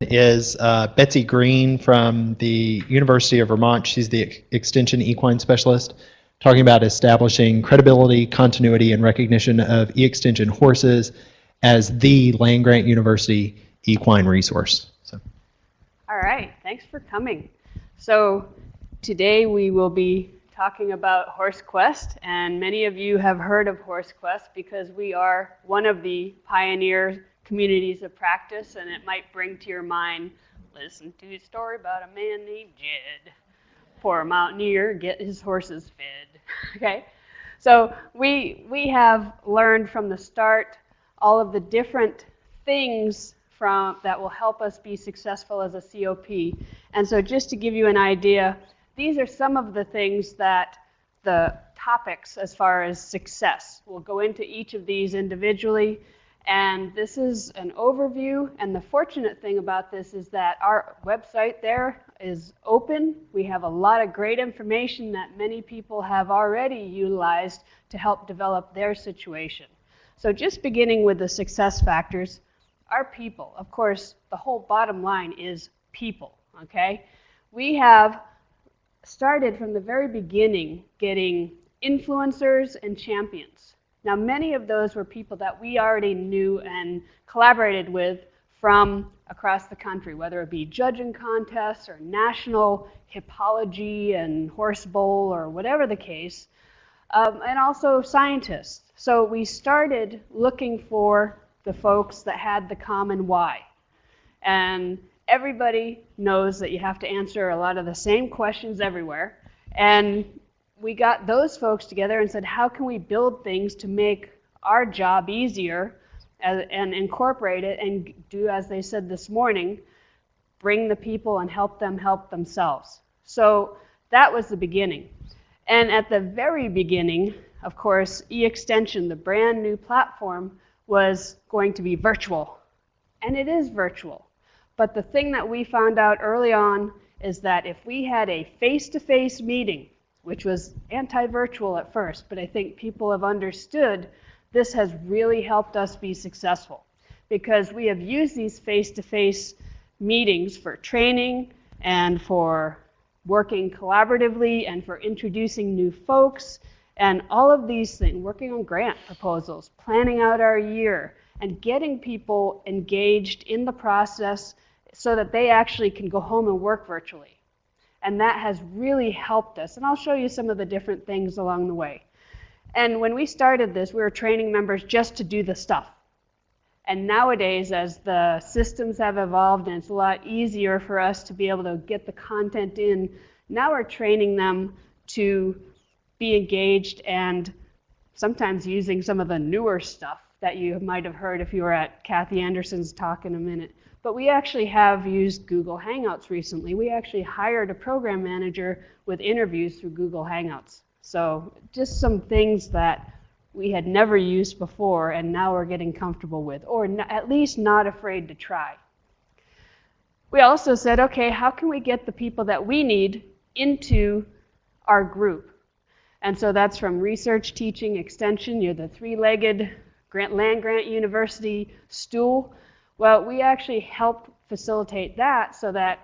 is Betsy Greene from the University of Vermont. She's the Extension Equine Specialist, talking about establishing credibility, continuity, and recognition of e-extension horses as the land-grant university equine resource. So. All right, thanks for coming. So today we will be talking about HorseQuest, and many of you have heard of HorseQuest because we are one of the pioneer communities of practice, and it might bring to your mind, listen to a story about a man named Jed. Poor mountaineer, get his horses fed. Okay, so we have learned from the start all of the different things that will help us be successful as a COP. And so just to give you an idea, these are some of the things that the topics as far as success. We'll go into each of these individually, and this is an overview, and the fortunate thing about this is that our website there is open. We have a lot of great information that many people have already utilized to help develop their situation. So just beginning with the success factors, our people. Of course, the whole bottom line is people, okay? We have started from the very beginning getting influencers and champions. Now, many of those were people that we already knew and collaborated with from across the country, whether it be judging contests or national hippology and horse bowl or whatever the case, and also scientists. So we started looking for the folks that had the common why. And everybody knows that you have to answer a lot of the same questions everywhere. And we got those folks together and said, how can we build things to make our job easier and incorporate it and do, as they said this morning, bring the people and help them help themselves. So that was the beginning. And at the very beginning, of course, e-extension, the brand new platform, was going to be virtual. And it is virtual. But the thing that we found out early on is that if we had a face-to-face meeting, which was anti-virtual at first, but I think people have understood this has really helped us be successful, because we have used these face-to-face meetings for training and for working collaboratively and for introducing new folks and all of these things, working on grant proposals, planning out our year, and getting people engaged in the process so that they actually can go home and work virtually. And that has really helped us. And I'll show you some of the different things along the way. And when we started this, we were training members just to do the stuff. And nowadays, as the systems have evolved and it's a lot easier for us to be able to get the content in, now we're training them to be engaged and sometimes using some of the newer stuff that you might have heard if you were at Kathy Anderson's talk in a minute. But we actually have used Google Hangouts recently. We actually hired a program manager with interviews through Google Hangouts. So just some things that we had never used before and now we're getting comfortable with, or at least not afraid to try. We also said, okay, how can we get the people that we need into our group? And so that's from research, teaching, extension. You're the three-legged land-grant university stool. Well, we actually help facilitate that so that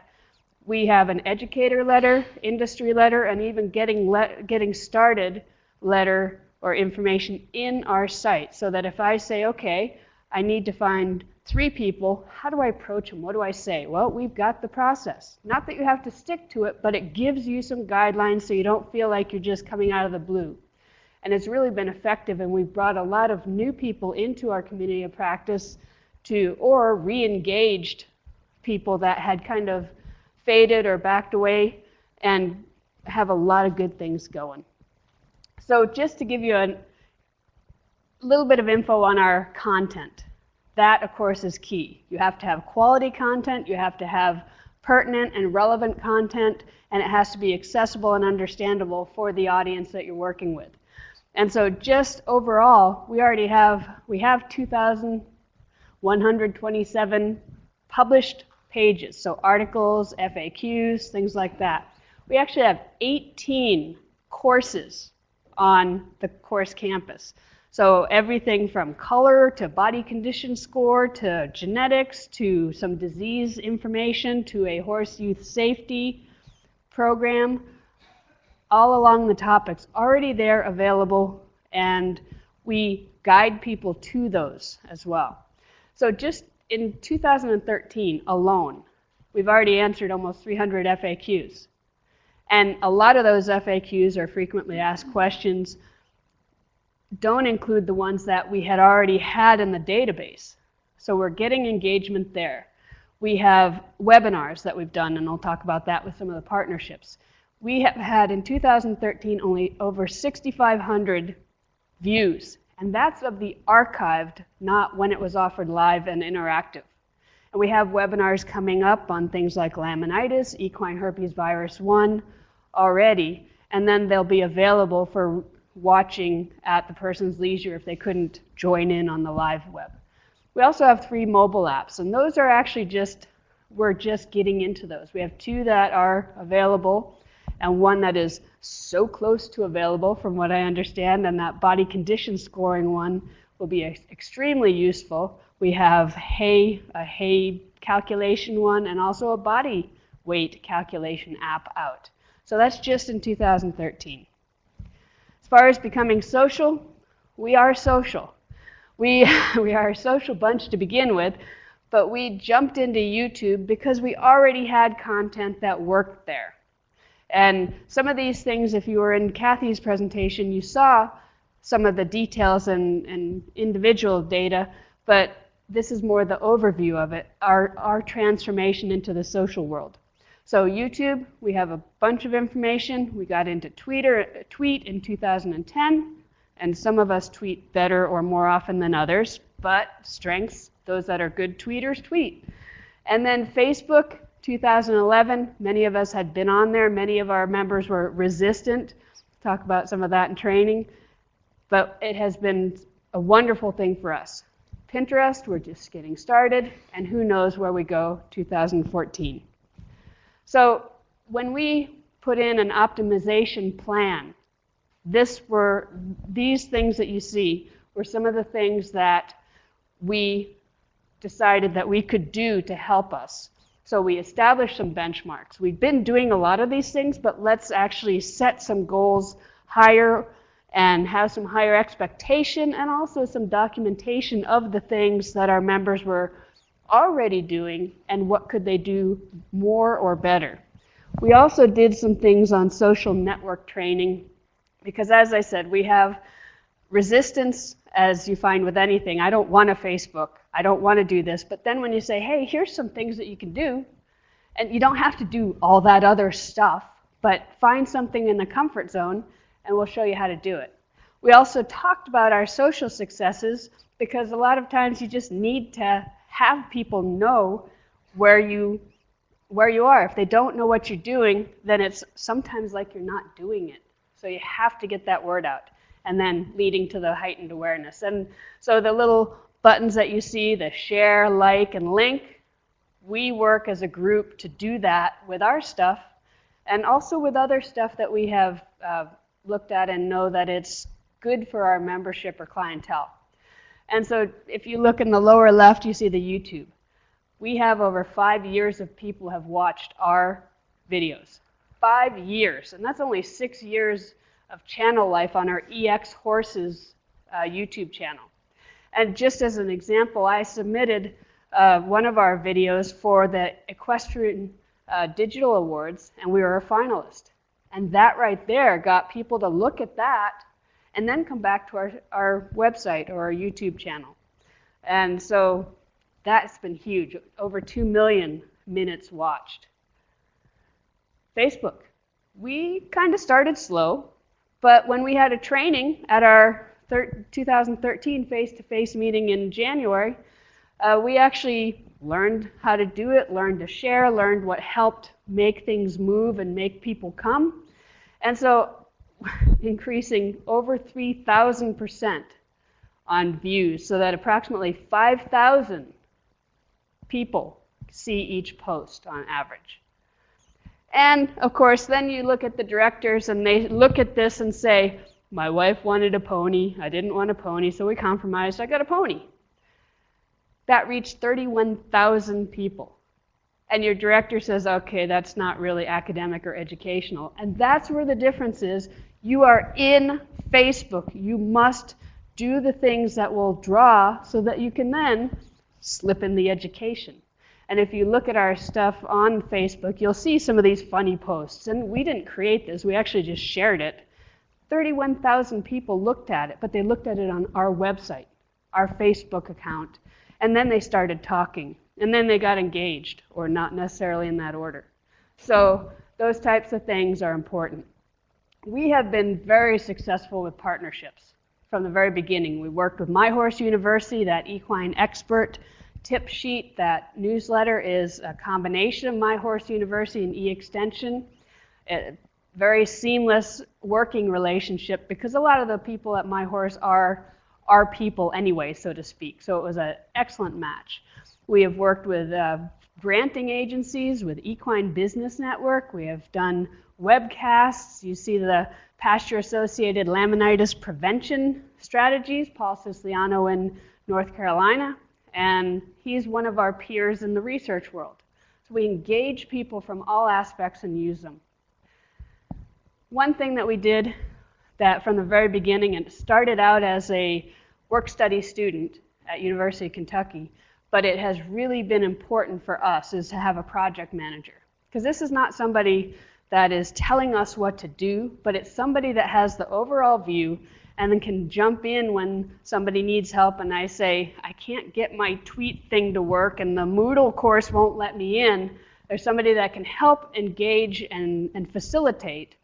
we have an educator letter, industry letter, and even getting started letter or information in our site, so that if I say, okay, I need to find 3 people, how do I approach them? What do I say? Well, we've got the process. Not that you have to stick to it, but it gives you some guidelines so you don't feel like you're just coming out of the blue. And it's really been effective, and we've brought a lot of new people into our community of practice or re-engaged people that had kind of faded or backed away, and have a lot of good things going. So just to give you a little bit of info on our content. That, of course, is key. You have to have quality content, you have to have pertinent and relevant content, and it has to be accessible and understandable for the audience that you're working with. And so just overall, we have 2,127 published pages, so articles, FAQs, things like that. We actually have 18 courses on the course campus. So everything from color to body condition score to genetics to some disease information to a horse youth safety program, all along the topics already there available, and we guide people to those as well. So just in 2013 alone, we've already answered almost 300 FAQs. And a lot of those FAQs, or frequently asked questions, don't include the ones that we had already had in the database. So we're getting engagement there. We have webinars that we've done, and I'll talk about that with some of the partnerships. We have had in 2013 only over 6,500 views, and that's of the archived, not when it was offered live and interactive. And we have webinars coming up on things like laminitis, equine herpes virus 1 already, and then they'll be available for watching at the person's leisure if they couldn't join in on the live web. We also have 3 mobile apps, and those are actually we're just getting into those. We have 2 that are available, and 1 that is so close to available from what I understand, and that body condition scoring one will be extremely useful. We have a hay calculation one, and also a body weight calculation app out. So that's just in 2013. As far as becoming social, we are social. We are a social bunch to begin with, but we jumped into YouTube because we already had content that worked there. And some of these things, if you were in Kathy's presentation, you saw some of the details and individual data, but this is more the overview of it, our transformation into the social world. So YouTube, we have a bunch of information. We got into tweet in 2010, and some of us tweet better or more often than others, but strengths, those that are good tweeters tweet. And then Facebook, 2011, many of us had been on there. Many of our members were resistant. Talk about some of that in training. But it has been a wonderful thing for us. Pinterest, we're just getting started, and who knows where we go 2014. So when we put in an optimization plan, these things that you see were some of the things that we decided that we could do to help us. So we established some benchmarks. We've been doing a lot of these things, but let's actually set some goals higher and have some higher expectation, and also some documentation of the things that our members were already doing and what could they do more or better. We also did some things on social network training because, as I said, we have resistance, as you find with anything. I don't want a Facebook. I don't want to do this. But then when you say, hey, here's some things that you can do, and you don't have to do all that other stuff, but find something in the comfort zone, and we'll show you how to do it. We also talked about our social successes because a lot of times you just need to have people know where you are. If they don't know what you're doing, then it's sometimes like you're not doing it. So you have to get that word out, and then leading to the heightened awareness. And so the little buttons that you see, the share, like, and link, we work as a group to do that with our stuff, and also with other stuff that we have looked at and know that it's good for our membership or clientele. And so if you look in the lower left, you see the YouTube. We have over 5 years of people have watched our videos. 5 years, and that's only 6 years of channel life on our EX Horses YouTube channel. And just as an example, I submitted one of our videos for the Equestrian Digital Awards, and we were a finalist. And that right there got people to look at that and then come back to our website or our YouTube channel. And so that's been huge, over 2 million minutes watched. Facebook. We kind of started slow, but when we had a training at our 2013 face-to-face meeting in January, we actually learned how to do it, learned to share, learned what helped make things move and make people come. And so increasing over 3,000% on views, so that approximately 5,000 people see each post on average. And of course, then you look at the directors and they look at this and say, My wife wanted a pony. I didn't want a pony, so we compromised. I got a pony. That reached 31,000 people. And your director says, okay, that's not really academic or educational. And that's where the difference is. You are in Facebook. You must do the things that will draw so that you can then slip in the education. And if you look at our stuff on Facebook, you'll see some of these funny posts. And we didn't create this. We actually just shared it. 31,000 people looked at it, but they looked at it on our website, our Facebook account. And then they started talking. And then they got engaged, or not necessarily in that order. So those types of things are important. We have been very successful with partnerships from the very beginning. We worked with My Horse University, that equine expert tip sheet. That newsletter is a combination of My Horse University and e-extension. A very seamless working relationship because a lot of the people at My Horse are our people anyway, so to speak. So it was an excellent match. We have worked with granting agencies, with Equine Business Network. We have done webcasts. You see the pasture-associated laminitis prevention strategies, Paul Siciliano in North Carolina, and he's one of our peers in the research world. So we engage people from all aspects and use them. One thing that we did that from the very beginning, and it started out as a work-study student at University of Kentucky, but it has really been important for us, is to have a project manager. Because this is not somebody that is telling us what to do, but it's somebody that has the overall view and then can jump in when somebody needs help and I say, I can't get my tweet thing to work and the Moodle course won't let me in. There's somebody that can help engage and facilitate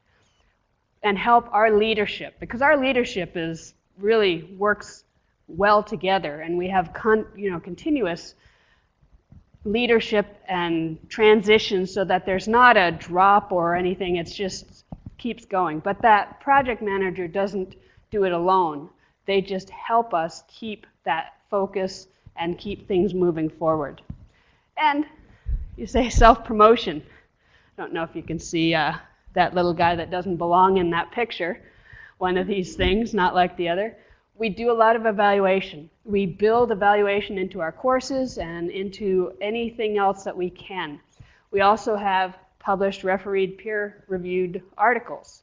and help our leadership, because our leadership is really works well together, and we have continuous leadership and transition so that there's not a drop or anything. It's just keeps going. But that project manager doesn't do it alone. They just help us keep that focus and keep things moving forward. And you say self-promotion. I don't know if you can see that little guy that doesn't belong in that picture. One of these things, not like the other. We do a lot of evaluation. We build evaluation into our courses and into anything else that we can. We also have published, refereed, peer-reviewed articles.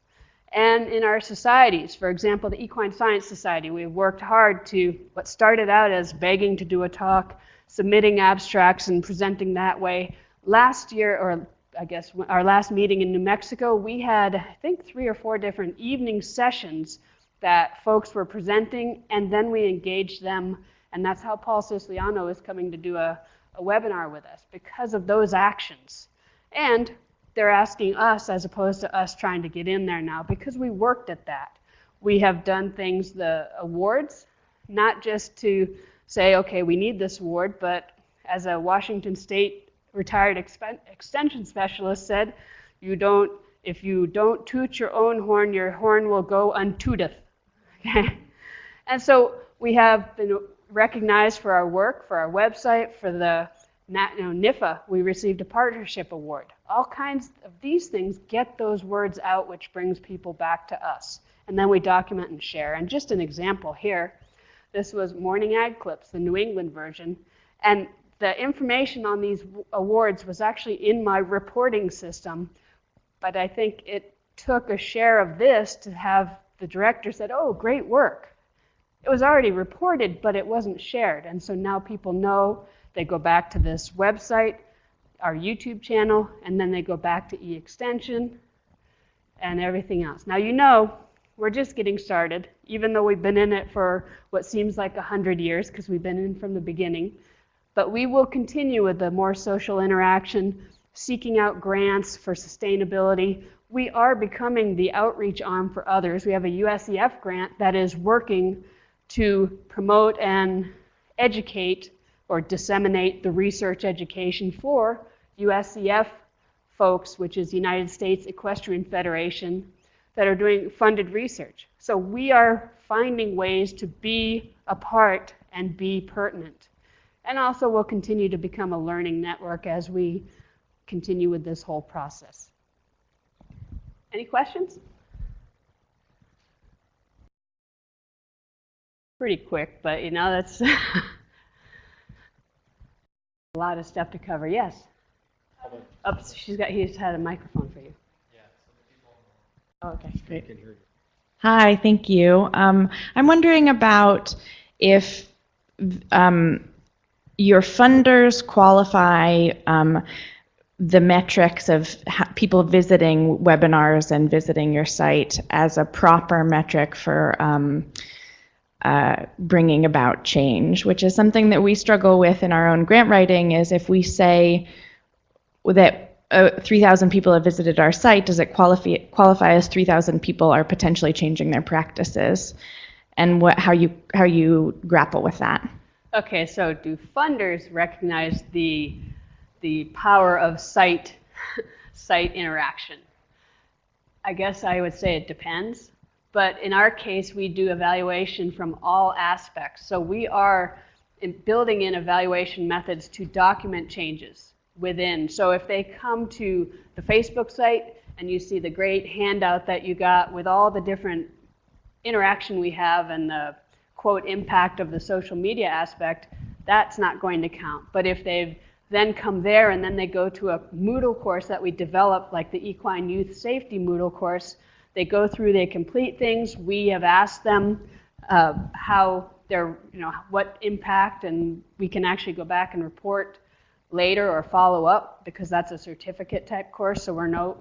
And in our societies, for example, the Equine Science Society, we've worked hard to what started out as begging to do a talk, submitting abstracts and presenting that way. Last year, or I guess our last meeting in New Mexico, we had, I think, 3 or 4 different evening sessions that folks were presenting, and then we engaged them, and that's how Paul Siciliano is coming to do a webinar with us, because of those actions. And they're asking us, as opposed to us trying to get in there now, because we worked at that. We have done things, the awards, not just to say, okay, we need this award, but as a Washington State retired extension specialist said, if you don't toot your horn will go untooteth. Okay? And so we have been recognized for our work, for our website, for the NIFA. We received a partnership award. All kinds of these things get those words out, which brings people back to us. And then we document and share. And just an example here, this was Morning Ag Clips, the New England version. And the information on these awards was actually in my reporting system, but I think it took a share of this to have the director said, oh, great work. It was already reported, but it wasn't shared. And so now people know, they go back to this website, our YouTube channel, and then they go back to e-extension and everything else. Now, you know, we're just getting started, even though we've been in it for what seems like 100 years, because we've been in from the beginning. But we will continue with the more social interaction, seeking out grants for sustainability. We are becoming the outreach arm for others. We have a USEF grant that is working to promote and educate or disseminate the research education for USEF folks, which is the United States Equestrian Federation, that are doing funded research. So we are finding ways to be a part and be pertinent. And also we'll continue to become a learning network as we continue with this whole process. Any questions? pretty quick, but you know, that's a lot of stuff to cover. Yes. Oops, he's had a microphone for you. Oh, okay, great. Hi, thank you. I'm wondering about if your funders qualify the metrics of people visiting webinars and visiting your site as a proper metric for bringing about change, which is something that we struggle with in our own grant writing. Is if we say that 3,000 people have visited our site, does it qualify as 3,000 people are potentially changing their practices, and how you grapple with that? Okay, so do funders recognize the power of site interaction? I guess I would say it depends, but in our case, we do evaluation from all aspects. So we are building in evaluation methods to document changes within. So if they come to the Facebook site and you see the great handout that you got with all the different interaction we have and the quote impact of the social media aspect, that's not going to count. But if they've then come there and then they go to a Moodle course that we developed, like the Equine Youth Safety Moodle course, they go through, they complete things. We have asked them how they're, what impact, and we can actually go back and report later or follow up, because that's a certificate type course, so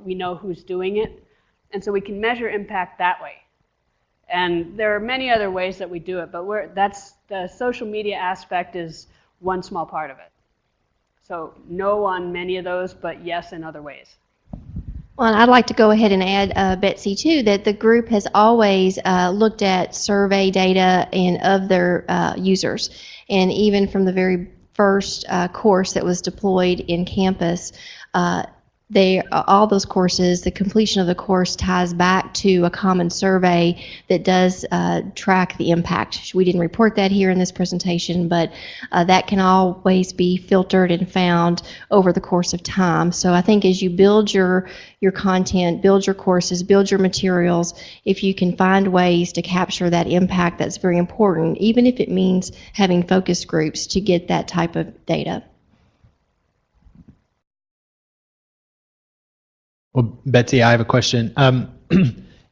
we know who's doing it. And so we can measure impact that way. And there are many other ways that we do it, but that's the social media aspect is one small part of it. So no on many of those, but yes in other ways. Well, and I'd like to go ahead and add, Betsy, too, that the group has always looked at survey data and of their users. And even from the very first course that was deployed in campus, all those courses, the completion of the course ties back to a common survey that does track the impact. We didn't report that here in this presentation, but that can always be filtered and found over the course of time. So I think as you build your content, build your courses, build your materials, if you can find ways to capture that impact, that's very important, even if it means having focus groups to get that type of data. Well, Betsy, I have a question.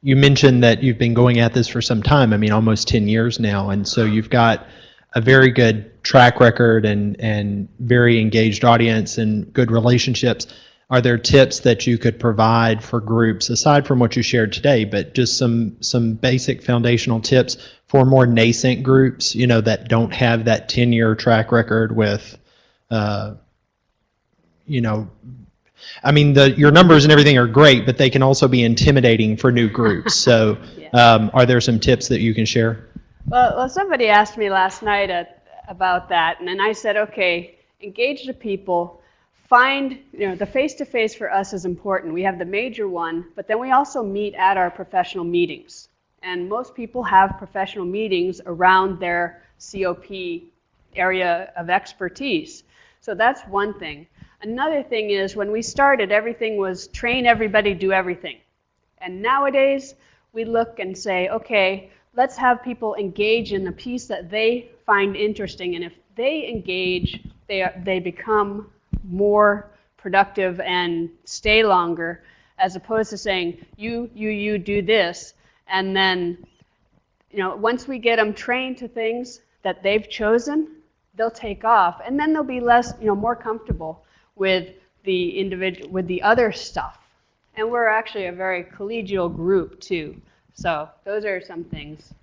You mentioned that you've been going at this for some time, almost 10 years now, and so you've got a very good track record and very engaged audience and good relationships. Are there tips that you could provide for groups, aside from what you shared today, but just some basic foundational tips for more nascent groups, that don't have that 10-year track record with, your numbers and everything are great, but they can also be intimidating for new groups. So are there some tips that you can share? Well, somebody asked me last night about that, and then I said, okay, engage the people. Find, the face-to-face for us is important. We have the major one, but then we also meet at our professional meetings. And most people have professional meetings around their COP area of expertise. So that's one thing. Another thing is, when we started, everything was train everybody, do everything. And nowadays, we look and say, okay, let's have people engage in the piece that they find interesting. And if they engage, they become more productive and stay longer, as opposed to saying, you do this. And then, once we get them trained to things that they've chosen, they'll take off. And then they'll be less, more comfortable with the individual, with the other stuff. And we're actually a very collegial group too. So those are some things.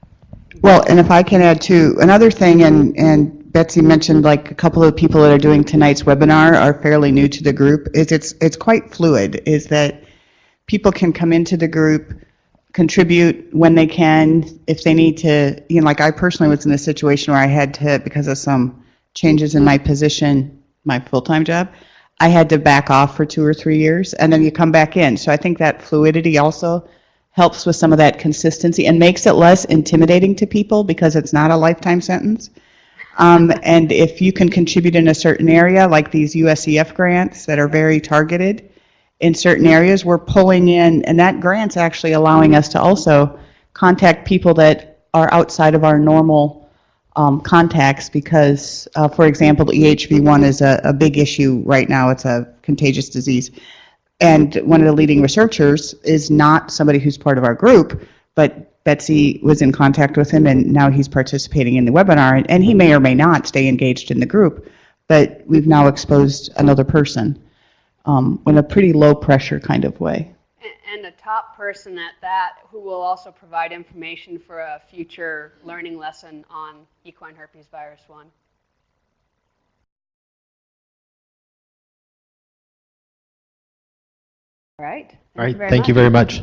Well, and if I can add too, another thing, and Betsy mentioned like a couple of people that are doing tonight's webinar are fairly new to the group, is it's quite fluid, is that people can come into the group, contribute when they can, if they need to, like I personally was in a situation where I had to, because of some changes in my position, my full-time job, I had to back off for 2 or 3 years, and then you come back in. So I think that fluidity also helps with some of that consistency and makes it less intimidating to people, because it's not a lifetime sentence. And if you can contribute in a certain area, like these USEF grants that are very targeted in certain areas, we're pulling in, and that grant's actually allowing us to also contact people that are outside of our normal contacts because, for example, EHV1 is a big issue right now. It's a contagious disease. And one of the leading researchers is not somebody who's part of our group, but Betsy was in contact with him, and now he's participating in the webinar, and he may or may not stay engaged in the group, but we've now exposed another person in a pretty low pressure kind of way. And a top person at that who will also provide information for a future learning lesson on equine herpes virus 1. All right. All right, thank you very much.